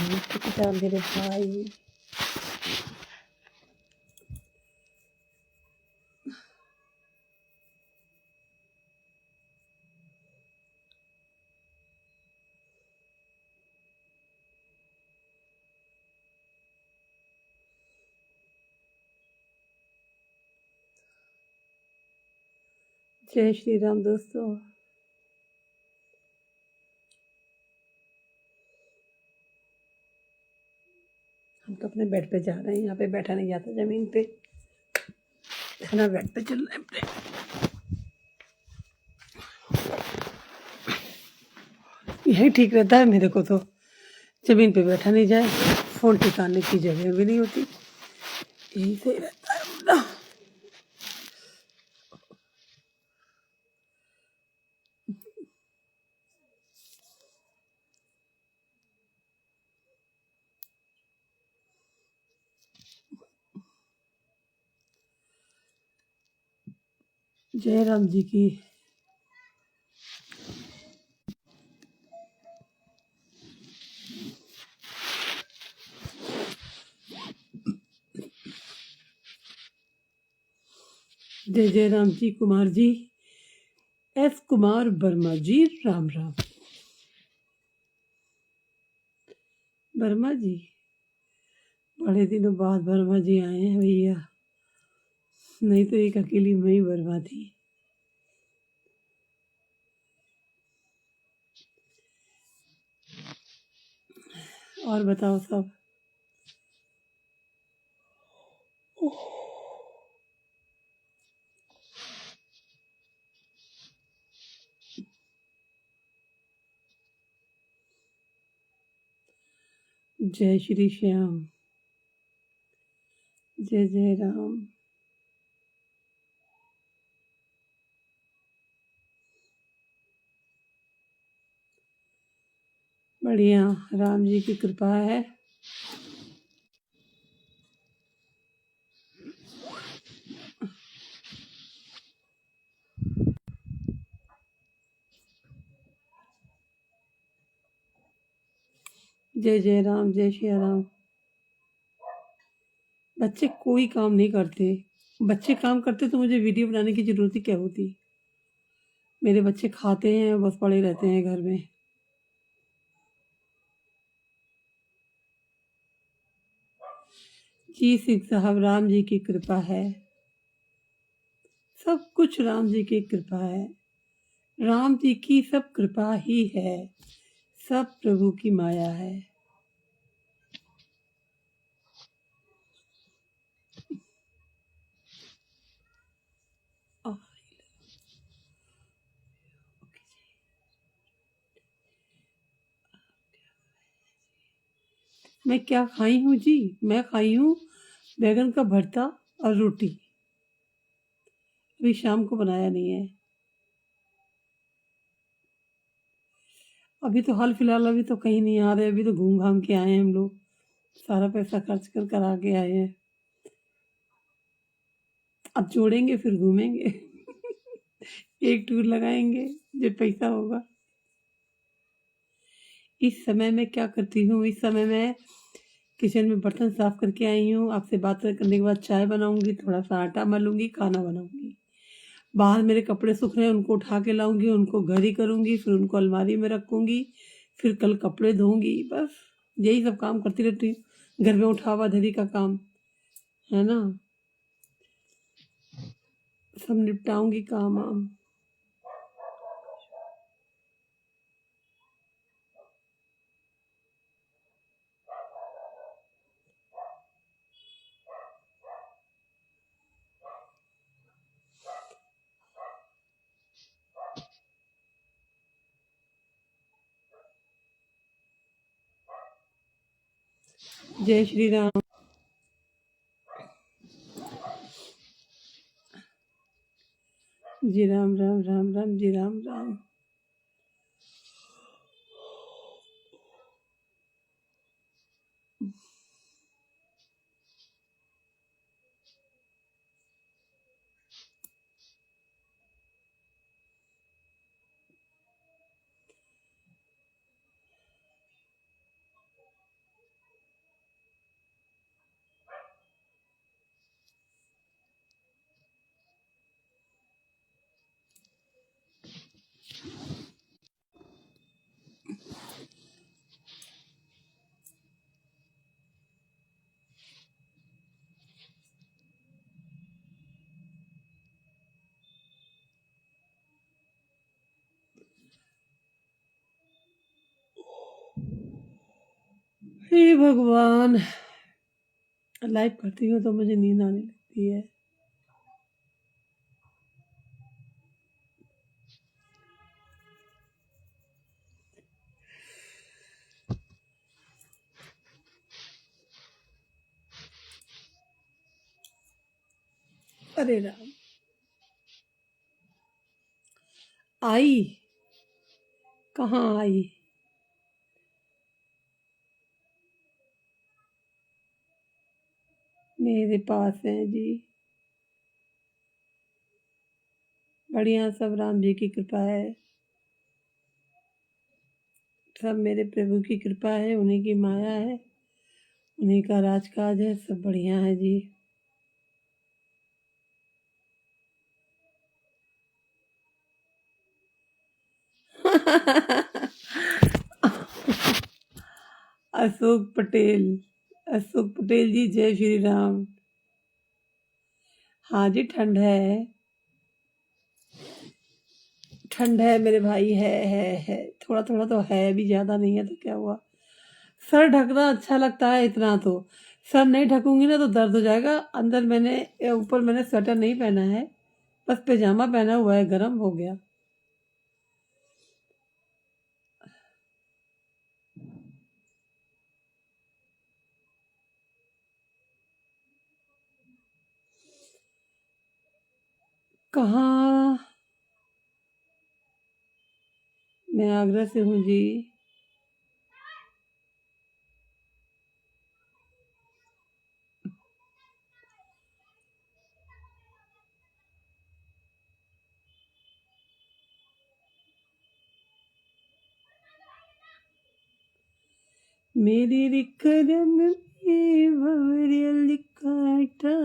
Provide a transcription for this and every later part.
पिता मेरे भाई। जय श्री राम दोस्तों। हम तो अपने बेड पे जा रहे हैं, यहाँ पे बैठा नहीं जाता जमीन पे, खाना बेड पे चल रहा है। यही ठीक रहता है मेरे को तो, जमीन पे बैठा नहीं जाए, फोन टिकाने की जगह भी नहीं होती, यही सही रहता है अपना। जय राम जी की। जय जय राम जी। कुमार जी, एस कुमार वर्मा जी, राम राम। वर्मा जी, बड़े दिनों बाद वर्मा जी आए हैं भैया, नहीं तो एक अकेली मैं ही वर्मा थी। और बताओ सब। जय श्री श्याम। जय जय राम। बढ़िया, राम जी की कृपा है। जय जय राम। जय श्री राम। बच्चे कोई काम नहीं करते, बच्चे काम करते तो मुझे वीडियो बनाने की जरूरत ही क्या होती। मेरे बच्चे खाते हैं, बस पड़े रहते हैं घर में। जी सिंह साहब, राम जी की कृपा है, सब कुछ राम जी की कृपा है, राम जी की सब कृपा ही है, सब प्रभु की माया है। मैं क्या खाई हूँ जी? मैं खाई हूँ बैगन का भरता और रोटी, अभी शाम को बनाया नहीं है। अभी तो हाल फिलहाल अभी तो कहीं नहीं आ रहे, अभी तो घूम घाम के आए हैं हम लोग, सारा पैसा खर्च कर कर आके आए हैं, अब जोड़ेंगे फिर घूमेंगे। एक टूर लगाएंगे जब पैसा होगा। इस समय मैं क्या करती हूँ, इस समय मैं किचन में बर्तन साफ करके आई हूँ, आपसे बात करने के बाद चाय बनाऊंगी, थोड़ा सा आटा मलूंगी, खाना बनाऊंगी। बाहर मेरे कपड़े सूख रहे हैं, उनको उठा के लाऊंगी, उनको घड़ी करूंगी, फिर उनको अलमारी में रखूंगी, फिर कल कपड़े धोऊंगी। बस यही सब काम करती रहती हूँ, घर में उठावा धरी का काम है ना, सब निपटाऊंगी काम वाम। जय श्री राम। जी राम राम राम राम, जी राम राम। हे भगवान, लाइव करती हूँ तो मुझे नींद आने लगती है। अरे राम, आई कहाँ आई? मेरे पास है जी, बढ़िया, सब राम जी की कृपा है, सब मेरे प्रभु की कृपा है, उन्हीं की माया है, उन्हीं का राजकाज है, सब बढ़िया है जी। अशोक पटेल, अशोक पटेल जी, जय श्री राम। हाँ जी, ठंड है, ठंड है मेरे भाई, है थोड़ा थोड़ा तो है, भी ज्यादा नहीं है तो क्या हुआ। सर ढकना अच्छा लगता है इतना तो, सर नहीं ढकूंगी ना तो दर्द हो जाएगा। अंदर मैंने ऊपर मैंने स्वेटर नहीं पहना है, बस पैजामा पहना हुआ है, गर्म हो गया। कहाँ? मैं आगरा से हूँ जी। मेरी रिकरम में भवरियल काटा।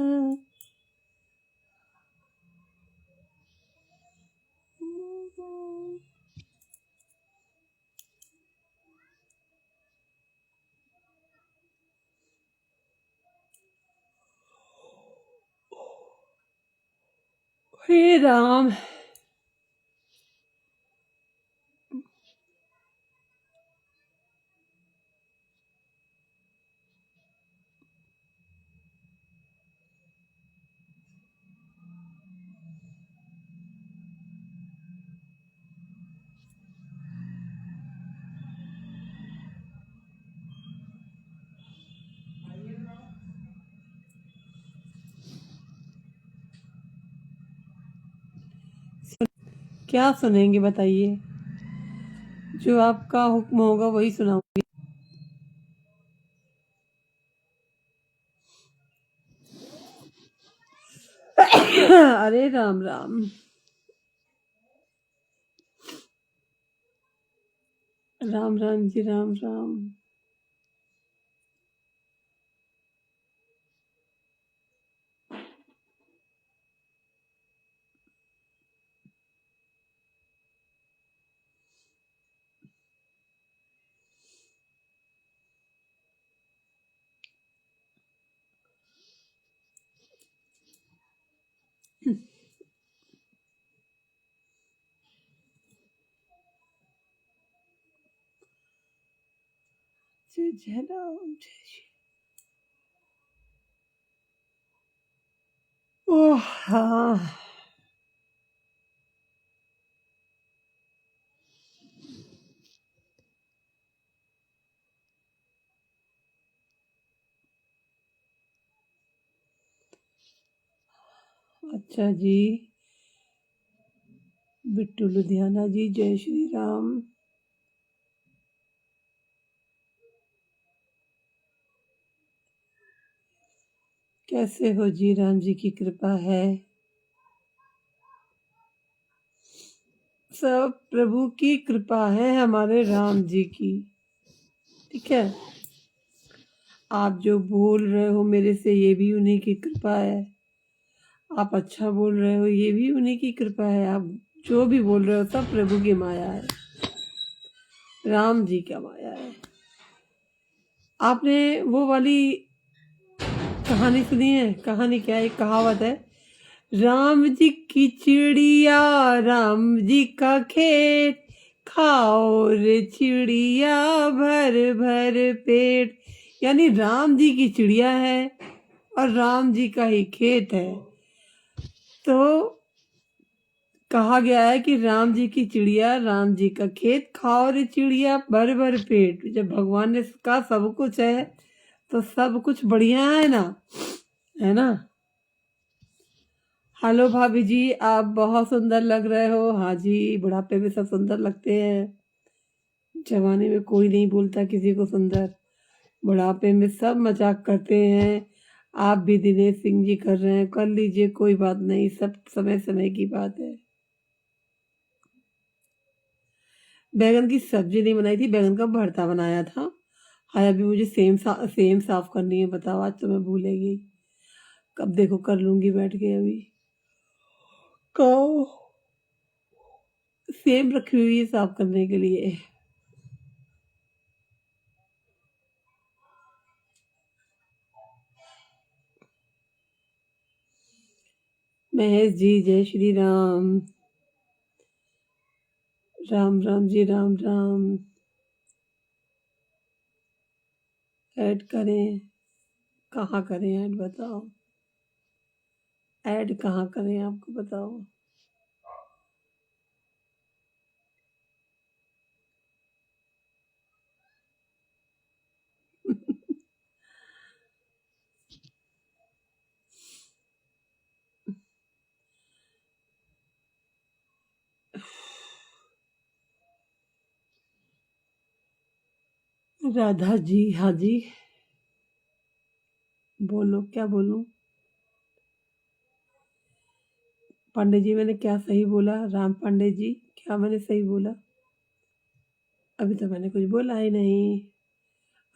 हे राम, क्या सुनेंगे बताइए? जो आपका हुक्म होगा वही सुनाऊंगी। अरे राम राम, राम राम जी, राम राम। जय जय राम, जय श्री। ओह हाँ, अच्छा जी। बिट्टू लुधियाना जी, जय श्री राम। कैसे हो जी? राम जी की कृपा है, सब प्रभु की कृपा है, हमारे राम जी की। ठीक है, आप जो बोल रहे हो मेरे से, ये भी उन्हीं की कृपा है। आप अच्छा बोल रहे हो, ये भी उन्हीं की कृपा है। आप जो भी बोल रहे हो सब प्रभु की माया है, राम जी का माया है। आपने वो वाली कहानी सुनी है? कहानी क्या है, एक कहावत है, राम जी की चिड़िया, राम जी का खेत, खाओ रे चिड़िया भर भर पेट। यानी राम जी की चिड़िया है और राम जी का ही खेत है। तो कहा गया है कि राम जी की चिड़िया राम जी का खेत, खाओ रे चिड़िया भर भर पेट। जब भगवान ने कहा सब कुछ है तो सब कुछ बढ़िया है ना। हेलो भाभी जी, आप बहुत सुंदर लग रहे हो। हाँ जी, बुढ़ापे में सब सुंदर लगते हैं, जवानी में कोई नहीं बोलता किसी को सुंदर, बुढ़ापे में सब मजाक करते हैं। आप भी दिनेश सिंह जी कर रहे हैं, कर लीजिए, कोई बात नहीं, सब समय समय की बात है। बैगन की सब्जी नहीं बनाई थी, बैगन का भरता बनाया था। हाँ, अभी मुझे सेम साफ करनी है, बताओ, आज तो मैं भूलेगी। कब देखो कर लूंगी बैठ के। अभी कहो, सेम रखी हुई है साफ करने के लिए। महेश जी, जय श्री राम। राम राम जी, राम राम। ऐड करें, कहाँ करें ऐड, बताओ, ऐड कहाँ करें आपको बताओ। राधा जी, हाँ जी, बोलो, क्या बोलूं। पांडे जी, मैंने क्या सही बोला? राम पांडे जी, क्या मैंने सही बोला? अभी तो मैंने कुछ बोला ही नहीं।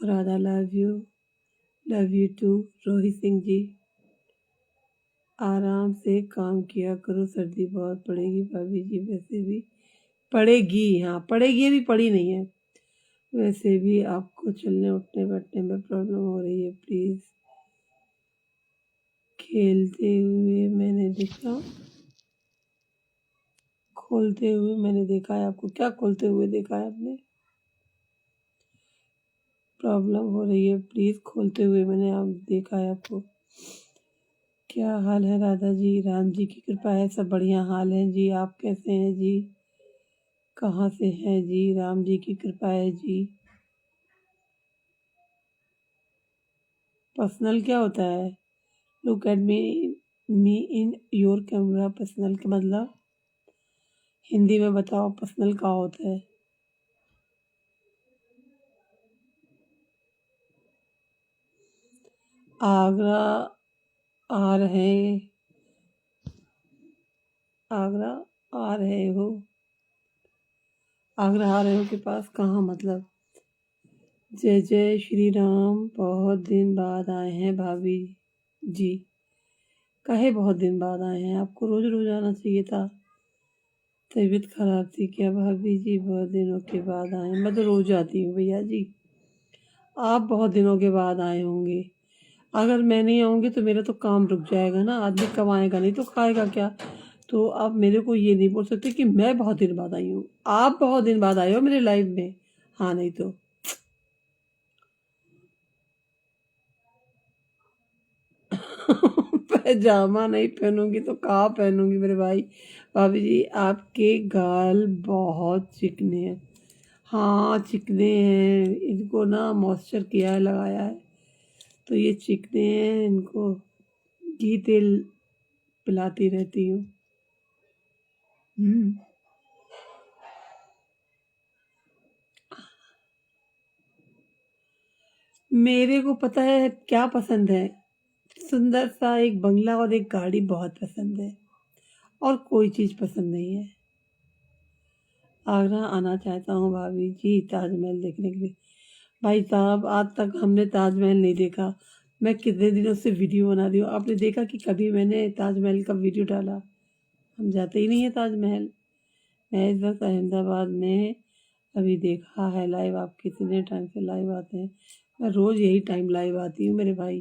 Radha love you too. Rohit Singh ji, आराम से काम किया करो, सर्दी बहुत पड़ेगी भाभी जी, वैसे भी पड़ेगी। हाँ पड़ेगी, अभी पड़ी नहीं है। वैसे भी आपको चलने उठने बैठने में प्रॉब्लम हो रही है, प्लीज। खेलते हुए मैंने देखा, खोलते हुए मैंने देखा है आपको। क्या खोलते हुए देखा है आपने? प्रॉब्लम हो रही है, प्लीज। खोलते हुए मैंने आप देखा है आपको। क्या हाल है राधा जी? राम जी की कृपा है, सब बढ़िया हाल है जी। आप कैसे हैं जी? कहाँ से हैं जी? राम जी की कृपा है जी। पर्सनल क्या होता है? Look at me in your camera. Personal का मतलब हिंदी में बताओ, पर्सनल क्या होता है? आगरा आ रहे, आगरा आ रहे हो, आगरा आ रहे हो के पास कहाँ मतलब? जय जय श्री राम। बहुत दिन बाद आए हैं भाभी जी। काहे बहुत दिन बाद आए हैं? आपको रोज रोज आना चाहिए था। तबीयत खराब थी क्या भाभी जी? बहुत दिनों के बाद आए। मैं तो रोज आती हूँ भैया जी, आप बहुत दिनों के बाद आए होंगे। अगर मैं नहीं आऊँगी तो मेरा तो काम रुक जाएगा ना, आदमी कमाएगा नहीं तो खाएगा क्या। तो आप मेरे को ये नहीं बोल सकते कि मैं बहुत दिन बाद आई हूँ। आप बहुत दिन बाद आए हो मेरे लाइफ में। हाँ नहीं तो पैजामा नहीं पहनूंगी तो कहाँ पहनूंगी मेरे भाई? भाभी जी, आपके गाल बहुत चिकने हैं। हाँ चिकने हैं, इनको ना मॉइस्चर किया है, लगाया है, तो ये चिकने हैं। इनको घी तेल पिलाती रहती हूँ। हम्म। मेरे को पता है क्या पसंद है, सुंदर सा एक बंगला और एक गाड़ी बहुत पसंद है, और कोई चीज पसंद नहीं है। आगरा आना चाहता हूँ भाभी जी, ताजमहल देखने के लिए। भाई साहब, आज तक हमने ताजमहल नहीं देखा। मैं कितने दिनों से वीडियो बना रही हूँ, आपने देखा कि कभी मैंने ताजमहल का वीडियो डाला? हम जाते ही नहीं है ताजमहल। मैं इस वक्त अहमदाबाद में, अभी देखा है लाइव। आप कितने टाइम से लाइव आते हैं? मैं रोज यही टाइम लाइव आती हूँ मेरे भाई।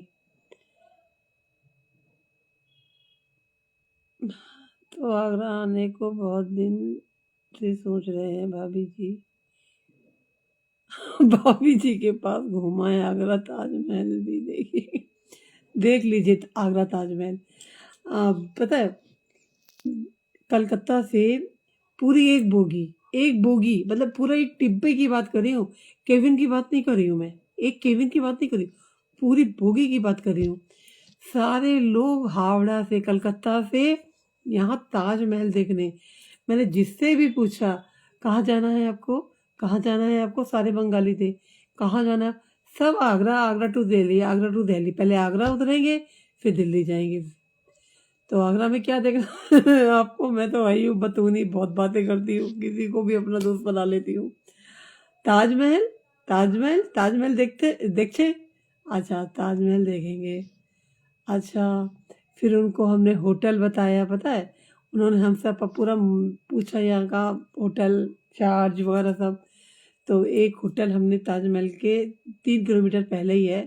तो आगरा आने को बहुत दिन से सोच रहे हैं भाभी जी। भाभी जी के पास घुमाए आगरा ताजमहल भी देखिए, देख लीजिए आगरा ताजमहल। पता है कलकत्ता से पूरी एक बोगी मतलब पूरा एक डिब्बे की बात कर रही हूँ, केबिन की बात नहीं कर रही हूँ मैं, एक केबिन की बात नहीं कर रही हूँ, पूरी बोगी की बात कर रही हूँ। सारे लोग हावड़ा से कलकत्ता से यहाँ ताजमहल देखने। मैंने जिससे भी पूछा कहाँ जाना है आपको, कहाँ जाना है आपको, सारे बंगाली थे। कहाँ जाना है? सब आगरा, आगरा टू दिल्ली, आगरा टू दिल्ली। पहले आगरा उतरेंगे फिर दिल्ली जाएंगे। तो आगरा में क्या देखना आपको? मैं तो वही हूँ बतूनी, बहुत बातें करती हूँ, किसी को भी अपना दोस्त बना लेती हूँ। ताजमहल, ताजमहल, ताजमहल देखे? अच्छा ताजमहल देखेंगे। अच्छा फिर उनको हमने होटल बताया, पता है उन्होंने हमसे पूरा पूछा यहाँ का होटल चार्ज वगैरह सब। तो एक होटल हमने ताजमहल के 3 किलोमीटर पहले ही है,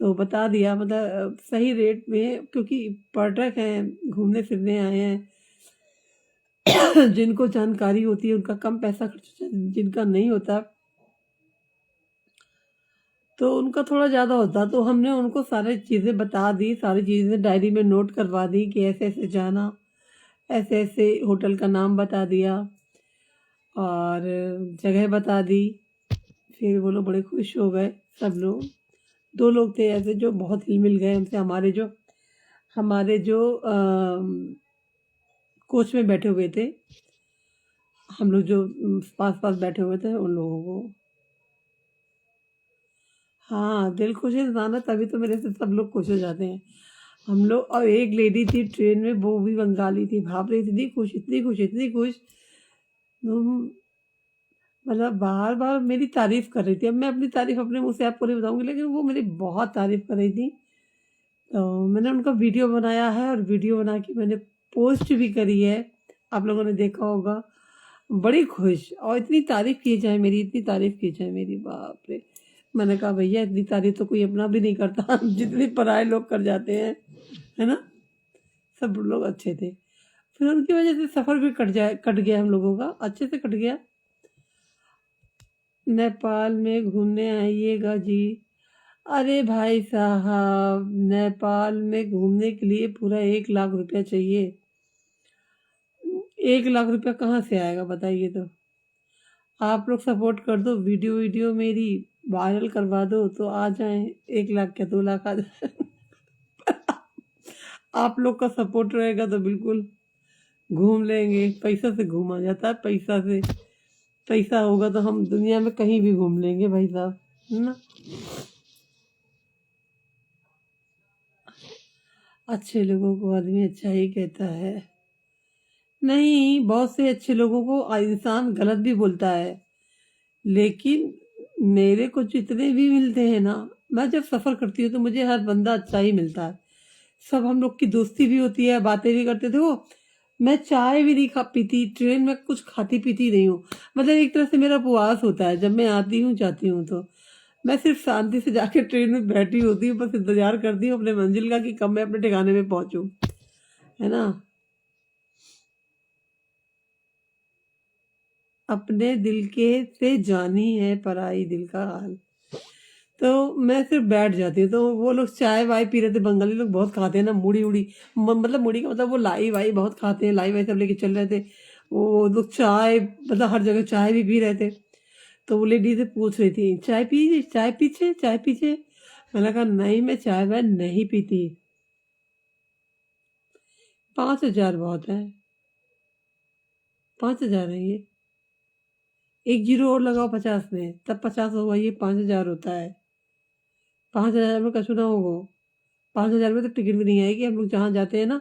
तो बता दिया मतलब सही रेट में, क्योंकि पर्यटक हैं घूमने फिरने आए हैं जिनको जानकारी होती है उनका कम पैसा खर्च, जिनका नहीं होता तो उनका थोड़ा ज़्यादा होता। तो हमने उनको सारी चीज़ें बता दी, सारी चीज़ें डायरी में नोट करवा दी कि ऐसे ऐसे जाना, ऐसे ऐसे होटल का नाम बता दिया और जगह बता दी। फिर वो लोग बड़े खुश हो गए सब लोग। 2 लोग थे ऐसे जो बहुत हिल मिल गए हमसे, हमारे जो कोच में बैठे हुए थे, हम लोग जो पास पास बैठे हुए थे उन लोगों को। हाँ दिल खुश है ना, तभी तो मेरे से सब लोग खुश हो जाते हैं हम लोग। और एक लेडी थी ट्रेन में, वो भी बंगाली थी, भाप रही इतनी खुश, इतनी खुश, इतनी खुश, मतलब बार बार मेरी तारीफ कर रही थी। अब मैं अपनी तारीफ अपने मुंह से आपको नहीं बताऊंगी, लेकिन वो मेरी बहुत तारीफ कर रही थी। तो मैंने उनका वीडियो बनाया है और वीडियो बना के मैंने पोस्ट भी करी है, आप लोगों ने देखा होगा। बड़ी खुश, और इतनी तारीफ की जाए मेरी, इतनी तारीफ की जाए मेरी, बाप रे। मैंने कहा भैया इतनी तारीफ तो कोई अपना भी नहीं करता जितनी पराए लोग कर जाते हैं, है ना। सब लोग अच्छे थे। फिर उनकी वजह से सफ़र भी कट गया हम लोगों का, अच्छे से कट गया। नेपाल में घूमने आइएगा जी। अरे भाई साहब नेपाल में घूमने के लिए पूरा 1 लाख रुपया चाहिए। 1 लाख रुपया कहाँ से आएगा बताइए? तो आप लोग सपोर्ट कर दो, वीडियो मेरी वायरल करवा दो तो आ जाए। 1 लाख क्या 2 लाख आ जाए आप लोग का सपोर्ट रहेगा तो बिल्कुल घूम लेंगे। पैसा से घूमा जाता है, पैसा से। पैसा होगा तो हम दुनिया में कहीं भी घूम लेंगे भाई साहब, है ना। अच्छे लोगों को आदमी अच्छा ही कहता है। नहीं, बहुत से अच्छे लोगों को इंसान गलत भी बोलता है, लेकिन मेरे को जितने भी मिलते हैं ना, मैं जब सफ़र करती हूँ तो मुझे हर बंदा अच्छा ही मिलता है। सब हम लोग की दोस्ती भी होती है, बातें भी करते थे। वो मैं चाय भी नहीं पीती ट्रेन में, कुछ खाती पीती नहीं हूँ। मतलब एक तरह से मेरा उपवास होता है, जब मैं आती हूँ जाती हूँ तो मैं सिर्फ शांति से जाके ट्रेन में बैठी होती हूँ, बस इंतजार करती हूँ अपने मंजिल का कि कब मैं अपने ठिकाने में पहुंचूं, है ना। अपने दिल के से जानी है पराई दिल का हाल। तो मैं सिर्फ बैठ जाती हूँ। तो वो लोग चाय वाय पी रहे थे, बंगाली लोग बहुत खाते हैं ना, मुड़ी उड़ी, मतलब मुड़ी का मतलब वो लाई वाई बहुत खाते हैं, लाई वाई सब लेके चल रहे थे। वो लोग चाय मतलब हर जगह चाय भी पी रहे थे। तो वो लेडी से पूछ रही थी चाय पीछे, चाय पीछे। मैंने कहा नहीं, मैं चाय वाय नहीं पीती। 5,000 बहुत है, 5,000 है ये। एक जीरो और लगाओ 50 में, तब 50 होगा, ये 5,000 होता है। 5,000 में कछु ना होगा। 5,000 में तो टिकट भी नहीं आएगी। हम लोग जहाँ जाते हैं ना,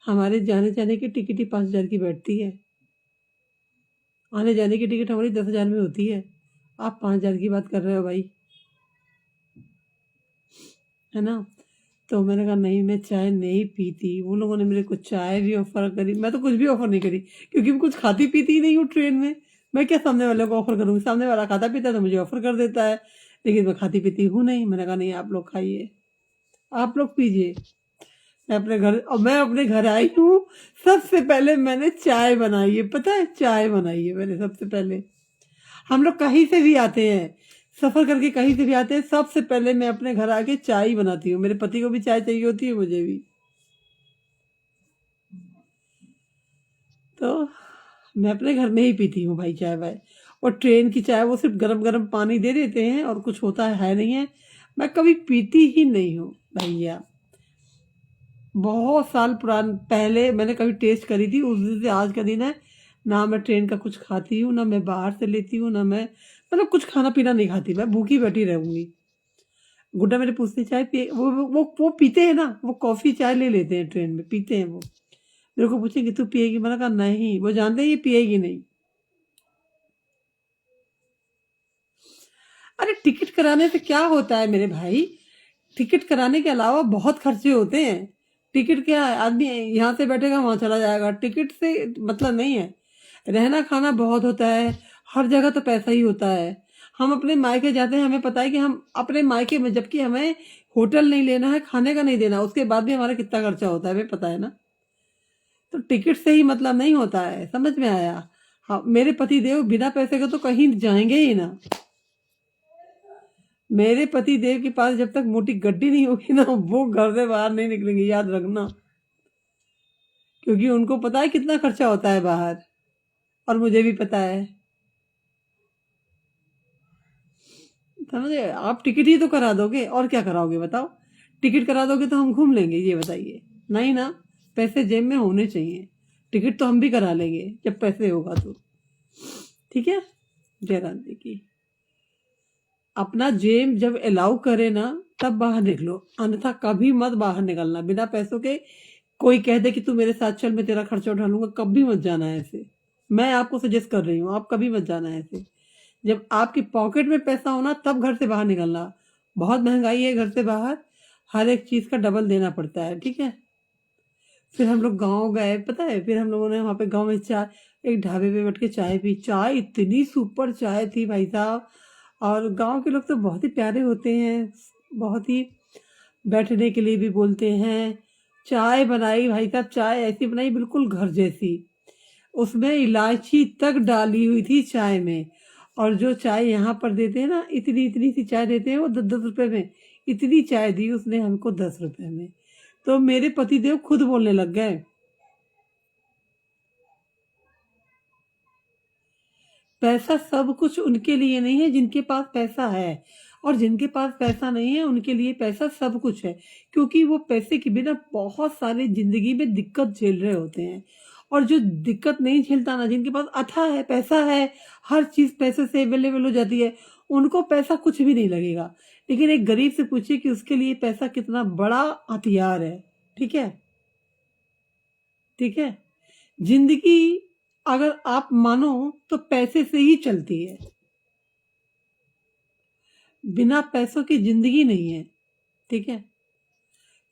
हमारे जाने जाने की टिकट ही 5,000 की बैठती है। आने जाने की टिकट हमारी 10,000 में होती है। आप 5,000 की बात कर रहे हो भाई, है ना। तो मैंने कहा नहीं, मैं चाय नहीं पीती। वो लोगों ने मेरे को चाय भी ऑफर करी, मैं तो कुछ भी ऑफर नहीं करी, क्योंकि मैं कुछ खाती पीती ही नहीं हूँ ट्रेन में। मैं क्या सामने वाले को ऑफर करूँगी? सामने वाला खाता पीता है तो मुझे ऑफर कर देता है, लेकिन मैं खाती पीती हूँ नहीं। मैंने कहा नहीं, आप लोग खाइए, आप लोग पीजिए। मैं अपने घर आई हूँ, सबसे पहले मैंने चाय बनाई है, पता है, चाय बनाई है मैंने सबसे पहले। हम लोग कहीं से भी आते हैं, सफ़र करके कहीं से भी आते हैं, सबसे पहले मैं अपने घर आके चाय ही बनाती हूँ। मेरे पति को भी चाय चाहिए होती है, मुझे भी। तो मैं अपने घर में ही पीती हूँ भाई चाय वाय। और ट्रेन की चाय वो सिर्फ गरम गरम पानी दे देते हैं और कुछ होता है नहीं है। मैं कभी पीती ही नहीं हूँ भैया। बहुत साल पहले मैंने कभी टेस्ट करी थी, उस दिन से आज का दिन है ना मैं ट्रेन का कुछ खाती हूँ, ना मैं बाहर से लेती हूँ, ना मैं मतलब कुछ खाना पीना नहीं खाती। मैं भूखी बैठी रहूंगी। गुड्डा मेरे पूछते चाय पिए, वो पीते हैं ना, वो कॉफी चाय ले लेते हैं ट्रेन में, पीते हैं वो। मेरे को पूछेंगे तू पिएगी, मैंने कहा नहीं, वो जानते हैं ये पिएगी नहीं। अरे टिकट कराने से क्या होता है मेरे भाई? टिकट कराने के अलावा बहुत खर्चे होते हैं। टिकट क्या है, आदमी यहाँ से बैठेगा वहां चला जाएगा, टिकट से मतलब नहीं है। रहना खाना बहुत होता है, हर जगह तो पैसा ही होता है। हम अपने मायके जाते हैं, हमें पता है कि हम अपने मायके में, जबकि हमें होटल नहीं लेना है, खाने का नहीं देना, उसके बाद भी हमारा कितना खर्चा होता है हमें पता है ना। तो टिकट से ही मतलब नहीं होता है, समझ में आया? हाँ, मेरे पति देव बिना पैसे के तो कहीं जाएंगे ही ना। मेरे पति देव के पास जब तक मोटी गड्डी नहीं होगी ना, वो घर से बाहर नहीं निकलेंगे, याद रखना। क्योंकि उनको पता है कितना खर्चा होता है बाहर, और मुझे भी पता है। समझे? आप टिकट ही तो करा दोगे, और क्या कराओगे बताओ? टिकट करा दोगे तो हम घूम लेंगे, ये बताइए? नहीं ना, पैसे जेब में होने चाहिए। टिकट तो हम भी करा लेंगे जब पैसे होगा तो। ठीक है, जय राधे की। अपना जेब जब अलाउ करे ना, तब बाहर निकलो, अन्यथा कभी मत बाहर निकलना बिना पैसों के। कोई कह दे कि तू मेरे साथ चल, मैं तेरा खर्चा उठा लूंगा, कभी मत जाना है ऐसे। मैं आपको सजेस्ट कर रही हूँ, आप कभी मत जाना है ऐसे। जब आपकी पॉकेट में पैसा होना, तब घर से बाहर निकलना। बहुत महंगाई है घर से बाहर, हर एक चीज का डबल देना पड़ता है, ठीक है? फिर हम लोग गाँव गए, पता है, फिर हम लोगों ने वहाँ पे गाँव में चाय, एक ढाबे पे बैठ के चाय पी। चाय इतनी सुपर चाय थी भाई साहब। और गांव के लोग तो बहुत ही प्यारे होते हैं, बहुत ही बैठने के लिए भी बोलते हैं। चाय बनाई भाई साहब, चाय ऐसी बनाई बिल्कुल घर जैसी। उसमें इलायची तक डाली हुई थी चाय में। और जो चाय यहाँ पर देते हैं ना, इतनी इतनी सी चाय देते हैं वो 10-10 रुपए में। इतनी चाय दी उसने हमको 10 रुपए में। तो मेरे पतिदेव खुद बोलने लग गए। पैसा सब कुछ उनके लिए नहीं है जिनके पास पैसा है, और जिनके पास पैसा नहीं है उनके लिए पैसा सब कुछ है। क्योंकि वो पैसे के बिना बहुत सारे जिंदगी में दिक्कत झेल रहे होते हैं। और जो दिक्कत नहीं झेलता ना, जिनके पास अथा है, पैसा है, हर चीज पैसे से अवेलेबल हो जाती है, उनको पैसा कुछ भी नहीं लगेगा। लेकिन एक गरीब से पूछिए कि उसके लिए पैसा कितना बड़ा हथियार है। ठीक है, ठीक है। जिंदगी अगर आप मानो तो पैसे से ही चलती है, बिना पैसों की जिंदगी नहीं है। ठीक है।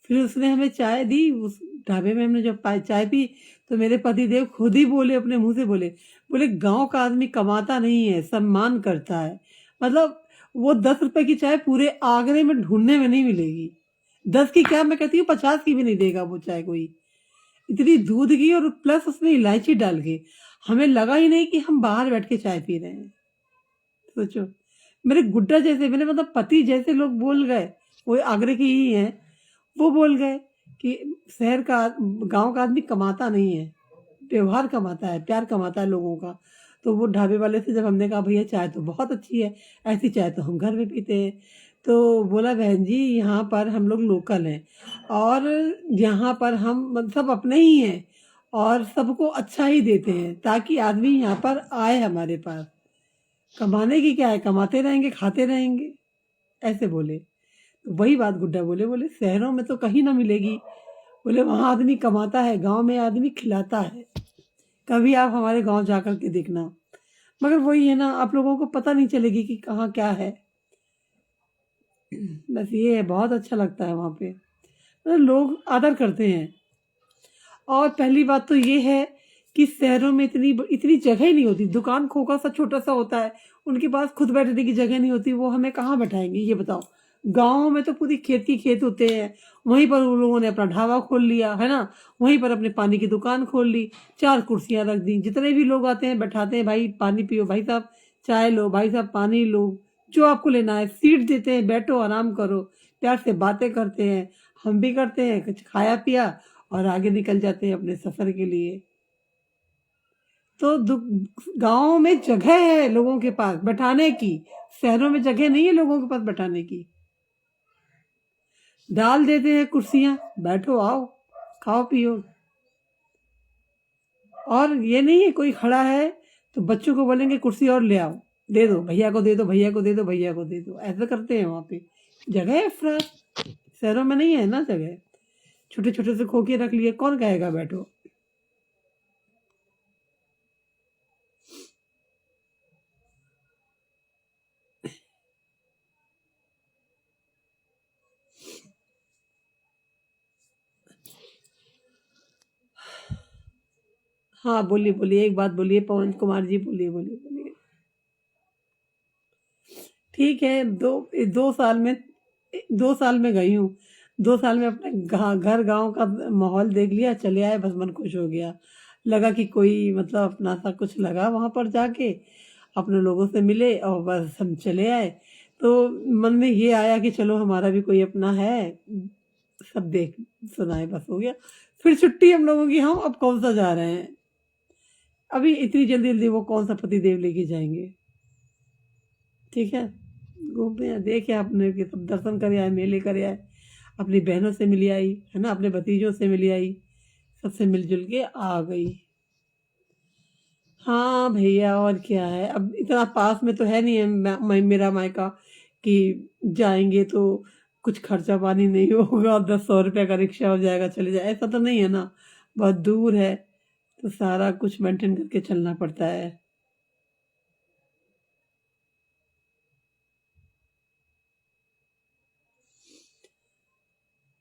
फिर उसने हमें चाय दी, उस ढाबे में हमने जब चाय पी, तो मेरे पति देव खुद ही बोले, अपने मुंह से बोले, बोले गांव का आदमी कमाता नहीं है, सम्मान करता है। मतलब वो 10 रुपए की चाय पूरे आगरे में ढूंढने में नहीं मिलेगी। 10 की क्या, मैं कहती हूँ 50 की भी नहीं देगा वो चाय कोई। इतनी दूध की, और प्लस उसमें इलायची डाल के। हमें लगा ही नहीं कि हम बाहर बैठ के चाय पी रहे हैं। सोचो, मेरे गुड्डा जैसे, मेरे मतलब पति जैसे लोग बोल गए, वो आगरे के ही हैं, वो बोल गए कि शहर का, गांव का आदमी कमाता नहीं है, व्यवहार कमाता है, प्यार कमाता है लोगों का। तो वो ढाबे वाले से जब हमने कहा भैया चाय तो बहुत अच्छी है, ऐसी चाय तो हम घर में पीते हैं, तो बोला बहन जी यहाँ पर हम लोग लोकल हैं, और यहाँ पर हम सब अपने ही हैं, और सबको अच्छा ही देते हैं, ताकि आदमी यहाँ पर आए हमारे पास। कमाने की क्या है, कमाते रहेंगे, खाते रहेंगे, ऐसे बोले। तो वही बात गुड्डा बोले, बोले शहरों में तो कहीं ना मिलेगी, बोले वहां आदमी कमाता है, गांव में आदमी खिलाता है। कभी आप हमारे गांव जाकर के देखना। मगर वही है ना, आप लोगों को पता नहीं चलेगी कि कहाँ क्या है। बस ये है, बहुत अच्छा लगता है वहां पे, मतलब लोग आदर करते हैं। और पहली बात तो ये है कि शहरों में इतनी इतनी जगह ही नहीं होती, दुकान खोखा सा छोटा सा होता है, उनके पास खुद बैठने की जगह नहीं होती, वो हमें कहाँ बैठाएंगे ये बताओ? गाँव में तो पूरी खेत की खेत होते हैं, वहीं पर उन लोगों ने अपना ढाबा खोल लिया है ना, वहीं पर अपने पानी की दुकान खोल ली, 4 कुर्सियां रख दी, जितने भी लोग आते हैं बैठाते हैं, भाई पानी पियो भाई साहब, चाय लो भाई साहब, पानी लो, जो आपको लेना है, सीट देते हैं, बैठो आराम करो, प्यार से बातें करते हैं, हम भी करते हैं, कुछ खाया पिया और आगे निकल जाते हैं अपने सफर के लिए। तो गांव में जगह है लोगों के पास बैठाने की, शहरों में जगह नहीं है लोगों के पास बैठाने की। डाल देते हैं कुर्सियां, बैठो आओ खाओ पियो। और ये नहीं है कोई खड़ा है तो बच्चों को बोलेंगे कुर्सी और ले आओ, दे दो भैया को, दे दो भैया को, दे दो भैया को, दे दो। ऐसा करते हैं वहां पे, जगह है अफरा। शहरों में नहीं है ना जगह, छोटे छोटे से खोखे रख लिए, कौन कहेगा बैठो। हाँ बोलिए बोलिए, एक बात बोलिए पवन कुमार जी, बोलिए बोलिए बोलिए। ठीक है, 2 साल में गई हूँ, 2 साल में अपने घर गांव का माहौल देख लिया, चले आए, बस मन खुश हो गया। लगा कि कोई मतलब अपना सा कुछ लगा वहां पर जाके, अपने लोगों से मिले और बस हम चले आए। तो मन में ये आया कि चलो हमारा भी कोई अपना है, सब देख सुनाए, बस हो गया। फिर छुट्टी हम लोगों की, हम अब कौन सा जा रहे हैं, अभी इतनी जल्दी जल्दी वो कौन सा पति देव लेके जाएंगे। ठीक है, घूमते हैं, देखे आपने कि सब दर्शन करे आए, मेले करे आए, अपनी बहनों से मिली आई है ना, अपने भतीजों से मिली आई, सबसे मिलजुल के आ गई। हाँ भैया, और क्या है, अब इतना पास में तो है नहीं है मेरा मायका कि जाएंगे तो कुछ खर्चा पानी नहीं होगा, 10-100 रुपये का रिक्शा हो जाएगा चले जाए, ऐसा तो नहीं है ना, बहुत दूर है, तो सारा कुछ मेंटेन करके चलना पड़ता है।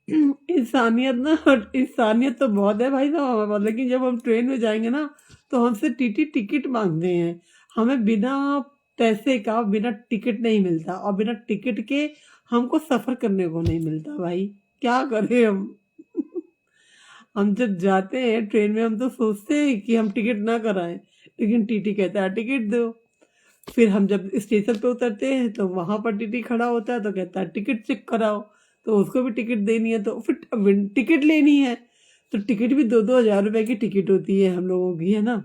इंसानियत ना, इंसानियत तो बहुत है भाई साहब हमारे पास, लेकिन जब हम ट्रेन में जाएंगे ना तो हमसे टीटी टिकट मांगते हैं। हमें बिना पैसे का बिना टिकट नहीं मिलता, और बिना टिकट के हमको सफर करने को नहीं मिलता भाई, क्या करें हम। हम जब जाते हैं ट्रेन में हम तो सोचते हैं कि हम टिकट ना कराएं, लेकिन टीटी कहता है टिकट दो। फिर हम जब स्टेशन पे उतरते हैं तो वहां पर टीटी खड़ा होता है तो कहता है टिकट चेक कराओ, तो उसको भी टिकट देनी है, तो फिर टिकट लेनी है, तो टिकट भी 2-2 हज़ार रुपए की टिकट होती है हम लोगों की, है ना।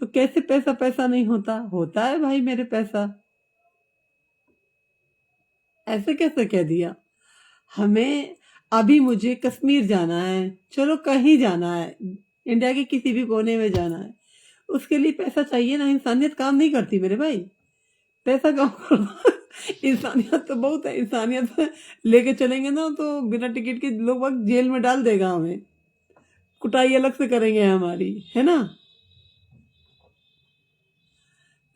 तो कैसे पैसा पैसा नहीं होता, होता है भाई मेरे पैसा, ऐसे कैसे कह दिया। हमें अभी मुझे कश्मीर जाना है, चलो कहीं जाना है, इंडिया के किसी भी कोने में जाना है, उसके लिए पैसा चाहिए ना, इंसानियत काम नहीं करती मेरे भाई, पैसा काम करता। इंसानियत तो बहुत है, इंसानियत लेके चलेंगे ना तो बिना टिकट के लोग वक्त जेल में डाल देगा हमें, कुटाई अलग से करेंगे हमारी, है ना।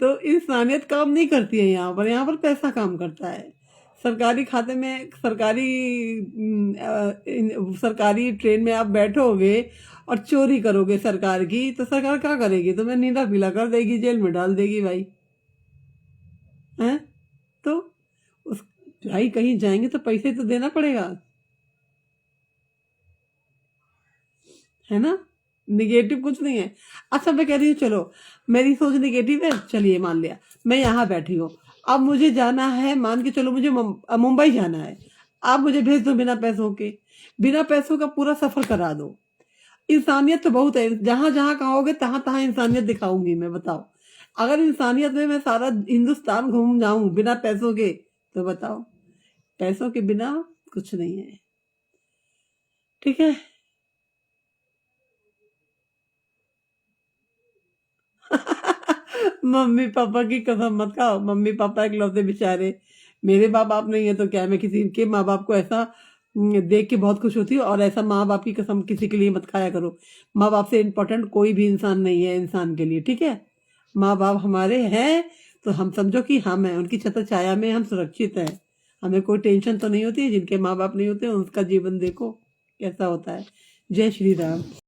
तो इंसानियत काम नहीं करती है यहाँ पर पैसा काम करता है। सरकारी खाते में, सरकारी ट्रेन में आप बैठोगे और चोरी करोगे सरकार की, तो सरकार क्या करेगी, तुम्हें नीला पीला कर देगी, जेल में डाल देगी भाई, हैं। तो उस भाई कहीं जाएंगे तो पैसे तो देना पड़ेगा, है ना। निगेटिव कुछ नहीं है। अच्छा मैं कह रही हूँ चलो, मेरी सोच निगेटिव है, चलिए मान लिया, मैं यहाँ बैठी हूँ, अब मुझे जाना है, मान के चलो मुझे मुंबई जाना है, आप मुझे भेज दो बिना पैसों के, बिना पैसों का पूरा सफर करा दो। इंसानियत तो बहुत है, जहां जहां कहोगे तहां तहां इंसानियत दिखाऊंगी मैं, बताओ। अगर इंसानियत में मैं सारा हिंदुस्तान घूम जाऊं बिना पैसों के, तो बताओ, पैसों के बिना कुछ नहीं है। ठीक है। मम्मी पापा की कसम मत खाओ, मम्मी पापा इकलौते बेचारे, मेरे माँ बाप नहीं है तो क्या, मैं किसी के माँ बाप को ऐसा देख के बहुत खुश होती हूँ, और ऐसा माँ बाप की कसम किसी के लिए मत खाया करो। माँ बाप से इम्पोर्टेंट कोई भी इंसान नहीं है इंसान के लिए, ठीक है। माँ बाप हमारे हैं तो हम समझो कि हम हैं, उनकी छत्र छाया में हम सुरक्षित हैं, हमें कोई टेंशन तो नहीं होती है। जिनके माँ बाप नहीं होते उनका जीवन देखो कैसा होता है। जय श्री राम।